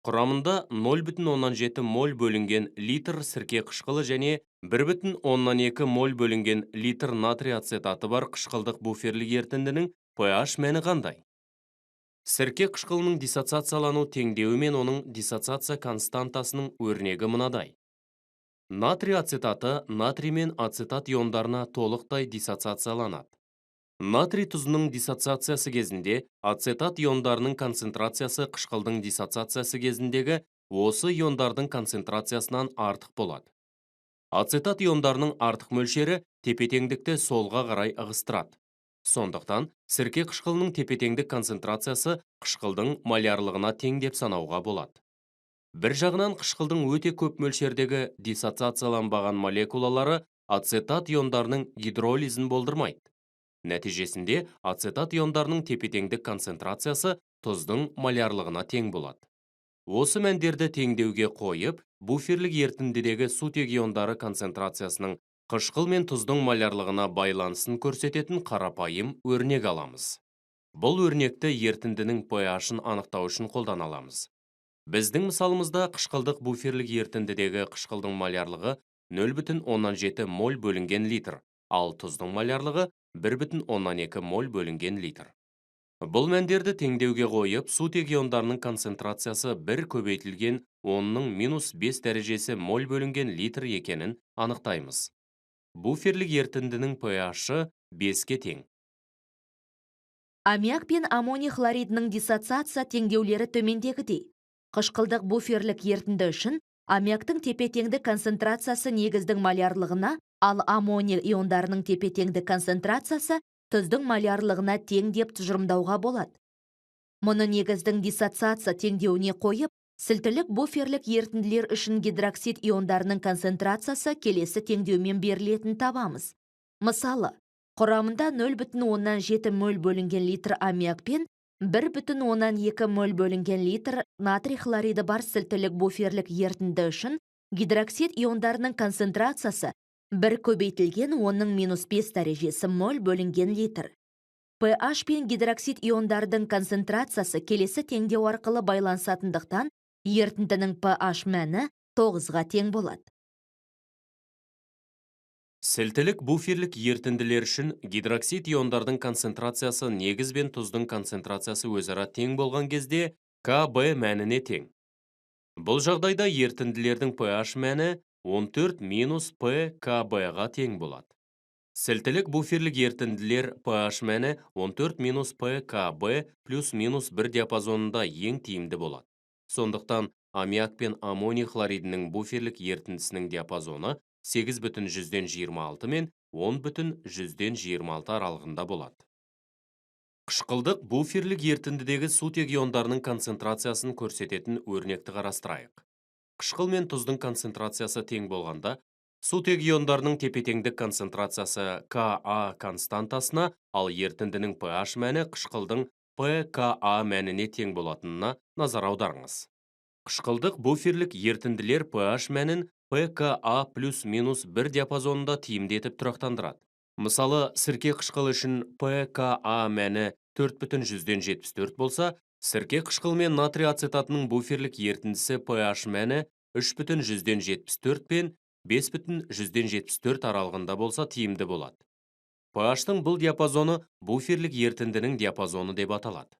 Құрамында 0,7 моль бөлінген литр сірке қышқылы және 1,2 моль бөлінген литр натрий ацетаты бар қышқылдық буферлік ерітіндінің pH мәні қандай? Сірке қышқылының диссоциациялану теңдеуі мен оның диссоциация константасының өрнегі мынадай. Натрий ацетаты натрий мен ацетат иондарына толықтай диссоциацияланады. Натрий тұзының диссоциациясы кезінде ацетат иондарының концентрациясы қышқылдың диссоциациясы кезіндегі осы иондардың концентрациясынан артық болады. Ацетат иондарының артық мөлшері тепе-теңдікті солға қарай ығыстырады. Сондықтан, сірке қышқылының тепе-теңдік концентрациясы қышқылдың малярлығына тең деп санауға болады. Бір жағынан қышқылдың өте көп мөлшердегі диссоциацияланбаған молекулалары ацетат иондарының гидролизін болдырмайды. Нәтижесінде ацетат иондарының тепе-теңдік концентрациясы тұздың малярлығына тең болады. Осы мәндерді теңдеуге қойып, буферлік ерітіндідегі сутек иондары концентрациясының қышқыл мен тұздың малярлығына байланысын көрсететін қарапайым өрнек аламыз. Бұл өрнекті ерітіндінің pH-ын анықтау үшін қолдана аламыз. Біздің мысалымызда қышқылдық буферлік ерітіндідегі қышқылдың малярлығы 0,7 моль бөлінген литр, ал тұздың малярлығы 1,2 моль бөлінген литр. Бұл мәндерді теңдеуге қойып, сутек иондарының концентрациясы 1 көбейтілген 10-5 дәрежесі моль бөлінген литр екенін анықтаймыз. Буферлік ерітіндінің pH-ы 5-ке тең. Аммиак пен аммоний хлоридінің диссоциация теңдеулері төмендегідей. Қышқылдық буферлік ерітінді үшін аммиактың тепе-теңдік концентрациясы негіздің малярлығына, ал аммоний иондарының тепе-теңдік концентрациясы тұздың малярлығына тең деп тұжырымдауға болады. Мұны негіздің диссоциация теңдеуіне қойып, сілтілік буферлік ерітінділер үшін гидроксид иондарының концентрациясы келесі теңдеумен берілетін табамыз. Мысалы, құрамында 0,7 моль бөлінген литр аммиак пен 1,2 моль бөлінген литр натрий хлориді бар сілтілік буферлік ерітінді үшін гидроксид иондарының концентрациясы 1 көбейтілген 10-5 дәрежесі моль бөлінген литр. pH пен гидроксид иондардың концентрациясы келесі теңдеу арқылы байланысатындықтан, ерітіндінің pH мәні 9-ға тең болады. Сілтілік буферлік ерітінділер үшін гидроксид иондардың концентрациясы негіз бен тұздың концентрациясы өзара тең болған кезде Kb мәніне тең. Бұл жағдайда ерітінділердің pH мәні 14-P-Kb-ға тең болады. Сілтілік буферлік ерітінділер pH мәні 14-P-Kb плюс-1 диапазонында ең тиімді болады. Сондықтан, аммиак пен аммоний хлоридінің буферлік ерітіндісінің диапазоны 8,26 мен 10,26 аралығында болады. Қышқылдық буферлік ерітіндідегі сутек иондарының концентрациясын көрсететін өрнекті қарастырайық. Қышқыл мен тұздың концентрациясы тең болғанда, сутек иондарының тепе-теңдік концентрациясы Ka константасына, ал ерітіндінің pH мәні қышқылдың pKa мәніне тең болатынына назар аударыңыз. Қышқылдық буферлік ерітінділер pH мәнін pKa плюс-1 диапазонында тиімді етіп тұрақтандырады. Мысалы, сірке қышқыл үшін pKa мәні 4,74 болса, сірке қышқыл мен натрий ацетатының буферлік ерітіндісі pH мәні 3,74 пен 5,74 аралығында болса тиімді болады. pH-тың бұл диапазоны буферлік ерітіндінің диапазоны деп аталады.